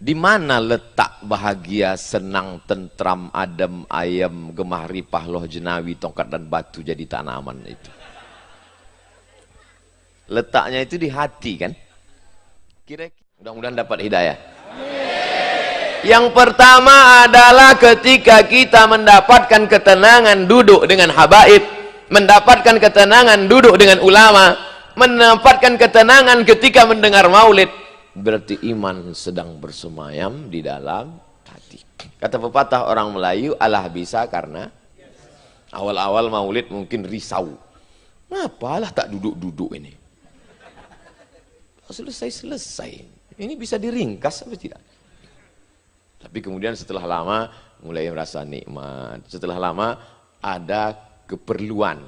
Di mana letak bahagia, senang, tentram, adem, ayem, gemah ripah, loh jenawi, tongkat dan batu jadi tanaman itu? Letaknya itu di hati kan? Kira-kira mudah-mudahan dapat hidayah. Yang pertama adalah ketika kita mendapatkan ketenangan duduk dengan habaib, mendapatkan ketenangan duduk dengan ulama, mendapatkan ketenangan ketika mendengar maulid, berarti iman sedang bersemayam di dalam hati. Kata pepatah orang Melayu, alah bisa karena awal-awal maulid mungkin risau. Ngapalah tak duduk-duduk ini? Selesai-selesai. Ini bisa diringkas apa tidak? Tapi kemudian setelah lama mulai merasa nikmat. Setelah lama ada keperluan,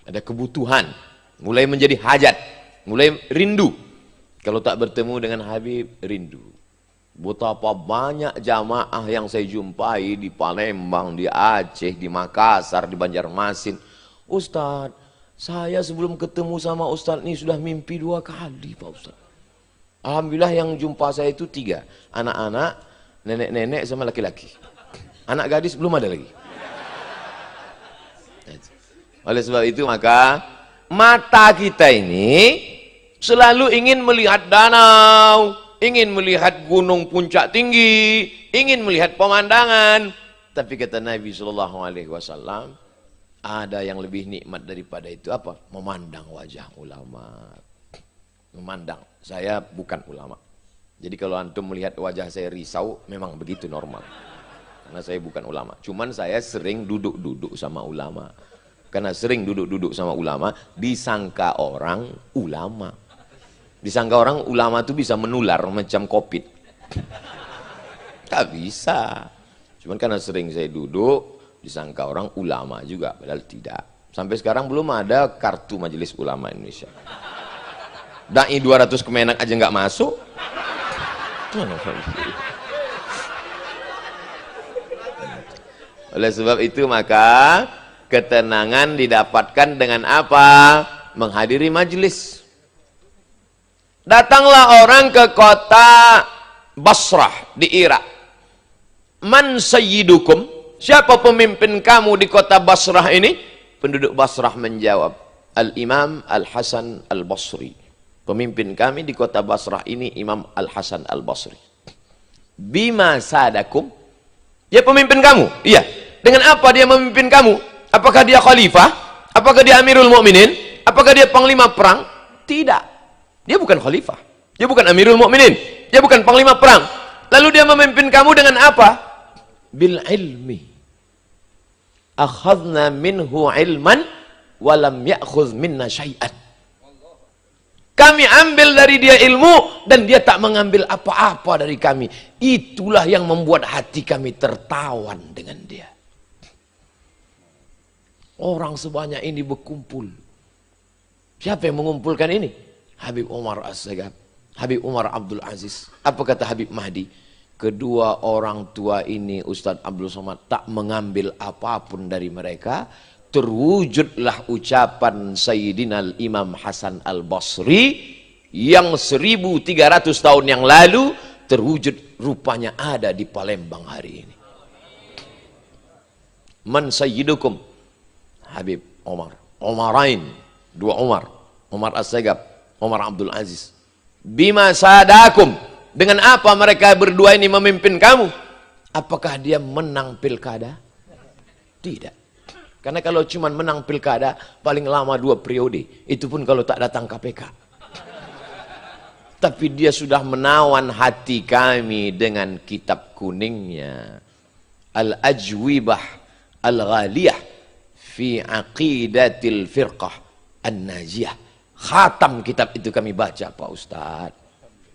ada kebutuhan, mulai menjadi hajat, mulai rindu. Kalau tak bertemu dengan Habib, rindu. Betapa banyak jamaah yang saya jumpai di Palembang, di Aceh, di Makassar, di Banjarmasin. Ustadz, saya sebelum ketemu sama Ustadz ini sudah mimpi 2 kali Pak Ustadz. Alhamdulillah yang jumpa saya itu 3. Anak-anak, nenek-nenek sama laki-laki. Anak gadis belum ada lagi. Oleh sebab itu maka mata kita ini selalu ingin melihat danau, ingin melihat gunung puncak tinggi, ingin melihat pemandangan. Tapi kata Nabi SAW, ada yang lebih nikmat daripada itu apa? Memandang wajah ulama. Memandang. Saya bukan ulama. Jadi kalau antum melihat wajah saya risau, memang begitu normal. Karena saya bukan ulama. Cuman saya sering duduk-duduk sama ulama. Karena sering duduk-duduk sama ulama, disangka orang ulama. Disangka orang ulama itu bisa menular macam COVID. Tak bisa. Cuman karena sering saya duduk, disangka orang ulama juga, padahal tidak. Sampai sekarang belum ada kartu Majelis Ulama Indonesia. Dai 200 Kemenak aja nggak masuk. Oleh sebab itu maka ketenangan didapatkan dengan apa? Menghadiri majelis. Datanglah orang ke kota Basrah di Irak. Man sayyidukum? Siapa pemimpin kamu di kota Basrah ini? Penduduk Basrah menjawab, Al-Imam Al-Hasan Al-Basri. Pemimpin kami di kota Basrah ini Imam Al-Hasan Al-Basri. Bima sadakum? Ya pemimpin kamu? Iya. Dengan apa dia memimpin kamu? Apakah dia khalifah? Apakah dia Amirul Mukminin? Apakah dia panglima perang? Tidak. Dia bukan khalifah. Dia bukan Amirul Mukminin. Dia bukan panglima perang. Lalu dia memimpin kamu dengan apa? Bil ilmi. Akhadna minhu ilman walam ya'khudh minna syai'an. Kami ambil dari dia ilmu dan dia tak mengambil apa-apa dari kami. Itulah yang membuat hati kami tertawan dengan dia. Orang sebanyak ini berkumpul. Siapa yang mengumpulkan ini? Habib Umar As-Sagaf, Habib Umar Abdul Aziz. Apa kata Habib Mahdi? Kedua orang tua ini Ustadz Abdul Somad tak mengambil apapun dari mereka. Terwujudlah ucapan Sayyidina Imam Hasan Al-Basri yang 1300 tahun yang lalu terwujud rupanya ada di Palembang hari ini. Man sayyidukum? Habib Umar, Umarain, 2 Umar, Umar As-Sagaf, Umar Abdul Aziz. Bima sadakum? Dengan apa mereka berdua ini memimpin kamu? Apakah dia menang pilkada? Tidak. Karena kalau cuma menang pilkada, paling lama 2 periode. Itu pun kalau tak datang KPK. Tapi dia sudah menawan hati kami dengan kitab kuningnya. Al-Ajwibah Al-Ghaliyah fi Aqidatil Firqah An-Najiyah. Khatam kitab itu kami baca Pak Ustadz.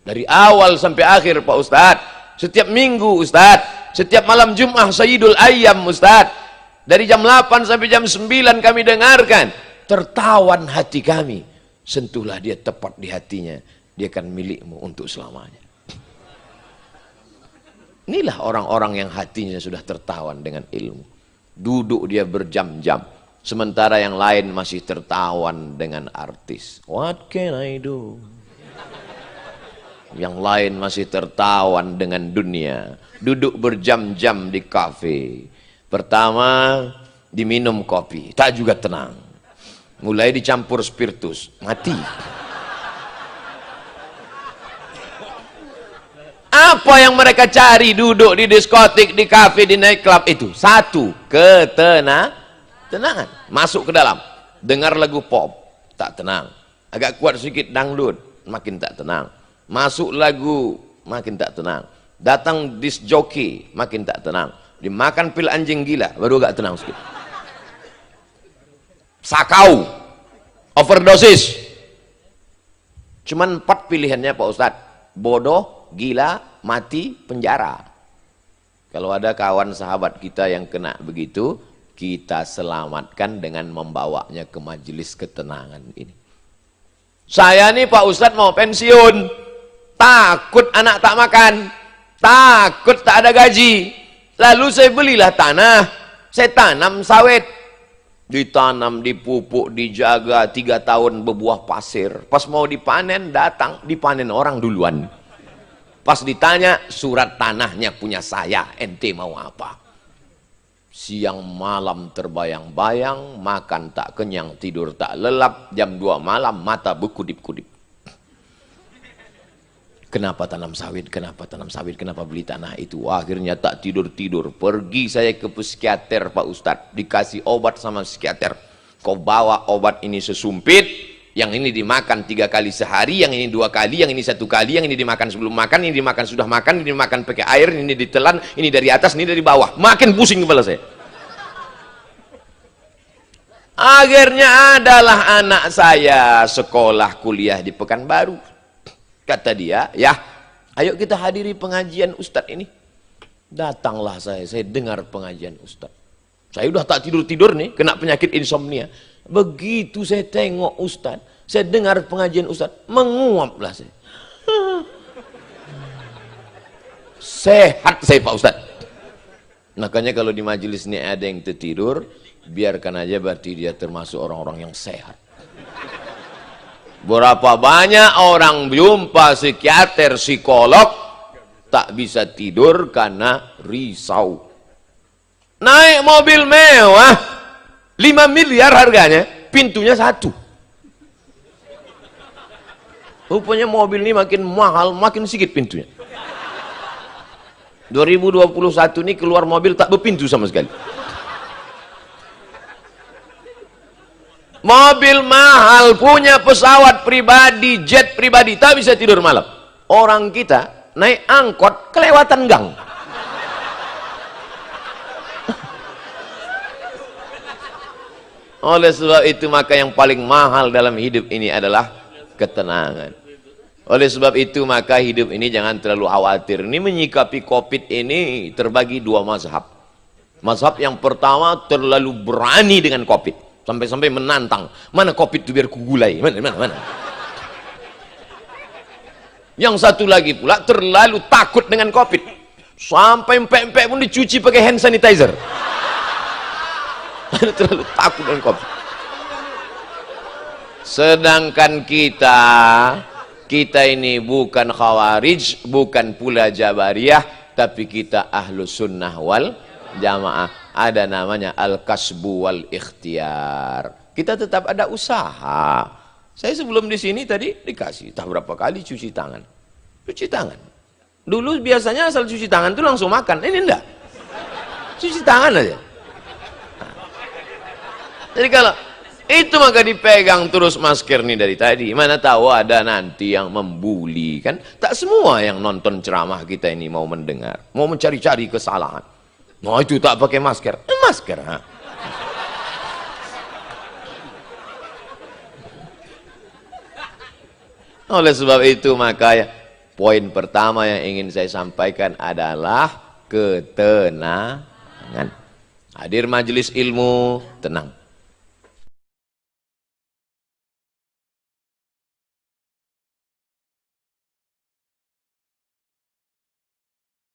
Dari awal sampai akhir Pak Ustadz. Setiap minggu Ustadz. Setiap malam Jum'ah Sayyidul Ayyam Ustadz. Dari jam 8 sampai jam 9 kami dengarkan. Tertawan hati kami. Sentuhlah dia tepat di hatinya. Dia akan milikmu untuk selamanya. Inilah orang-orang yang hatinya sudah tertawan dengan ilmu. Duduk dia berjam-jam. Sementara yang lain masih tertawan dengan artis. What can I do? Yang lain masih tertawan dengan dunia. Duduk berjam-jam di kafe. Pertama diminum kopi, tak juga tenang. Mulai dicampur spiritus, mati. Apa yang mereka cari duduk di diskotik, di kafe, di nightclub itu? Satu, ketenangan. Masuk ke dalam, dengar lagu pop, tak tenang. Agak kuat sedikit dangdut, makin tak tenang. Masuk lagu, makin tak tenang. Datang disc jockey, makin tak tenang. Dimakan pil anjing gila, baru agak tenang sedikit. Sakau, overdosis. Cuman 4 pilihannya Pak Ustadz. Bodoh, gila, mati, penjara. Kalau ada kawan sahabat kita yang kena begitu, kita selamatkan dengan membawanya ke majelis ketenangan ini. Saya nih Pak Ustadz mau pensiun, takut anak tak makan, takut tak ada gaji. Lalu saya belilah tanah, saya tanam sawit. Ditanam, dipupuk, dijaga 3 tahun berbuah pasir. Pas mau dipanen, datang, dipanen orang duluan. Pas ditanya, surat tanahnya punya saya, ente mau apa? Siang malam terbayang-bayang, makan tak kenyang, tidur tak lelap, jam 2 malam mata berkudip-kudip. Kenapa tanam sawit, kenapa tanam sawit, kenapa beli tanah itu? Akhirnya tak tidur-tidur, pergi saya ke psikiater Pak Ustadz, dikasih obat sama psikiater. Kau bawa obat ini sesumpit, yang ini dimakan 3 kali sehari, yang ini 2 kali, yang ini 1 kali, yang ini dimakan sebelum makan, ini dimakan sudah makan, ini dimakan pakai air, ini ditelan, ini dari atas, ini dari bawah. Makin pusing kepala saya. Akhirnya adalah anak saya sekolah kuliah di Pekanbaru. Kata dia, ya ayo kita hadiri pengajian Ustadz ini. Datanglah saya dengar pengajian Ustadz. Saya udah tak tidur-tidur nih, kena penyakit insomnia. Begitu saya tengok Ustadz, saya dengar pengajian Ustadz, menguaplah saya. Sehat saya Pak Ustadz. Makanya kalau di majelis ini ada yang tertidur, biarkan aja, berarti dia termasuk orang-orang yang sehat. Berapa banyak orang jumpa psikiater, psikolog, tak bisa tidur karena risau. Naik mobil mewah, 5 miliar harganya, pintunya 1. Rupanya mobil ini makin mahal, makin sedikit pintunya. 2021 ini keluar mobil tak berpintu sama sekali. Mobil mahal, punya pesawat pribadi, jet pribadi, tak bisa tidur malam. Orang kita naik angkot kelewatan gang. Oleh sebab itu maka yang paling mahal dalam hidup ini adalah ketenangan. Oleh sebab itu maka hidup ini jangan terlalu khawatir. Ini menyikapi COVID ini terbagi 2 mazhab. Mazhab yang pertama terlalu berani dengan COVID. Sampai-sampai menantang, mana COVID itu biar kugulai, mana. Yang satu lagi pula terlalu takut dengan COVID, sampai empek-empek pun dicuci pakai hand sanitizer. Terlalu takut dengan COVID. Sedangkan kita ini bukan khawarij, bukan pula jabariyah, tapi kita ahlus sunnah wal jamaah. Ada namanya al-kasbu wal ikhtiar. Kita tetap ada usaha. Saya sebelum di sini tadi dikasih tak berapa kali cuci tangan. Cuci tangan. Dulu biasanya asal cuci tangan tuh langsung makan. Ini enggak. Cuci tangan aja. Nah. Jadi kalau itu maka dipegang terus masker nih dari tadi. Mana tahu ada nanti yang membuli kan? Tak semua yang nonton ceramah kita ini mau mendengar, mau mencari-cari kesalahan. Nah itu tak pakai masker, masker. Ha? Oleh sebab itu maka ya, poin pertama yang ingin saya sampaikan adalah ketenangan. Hadir majelis ilmu, tenang.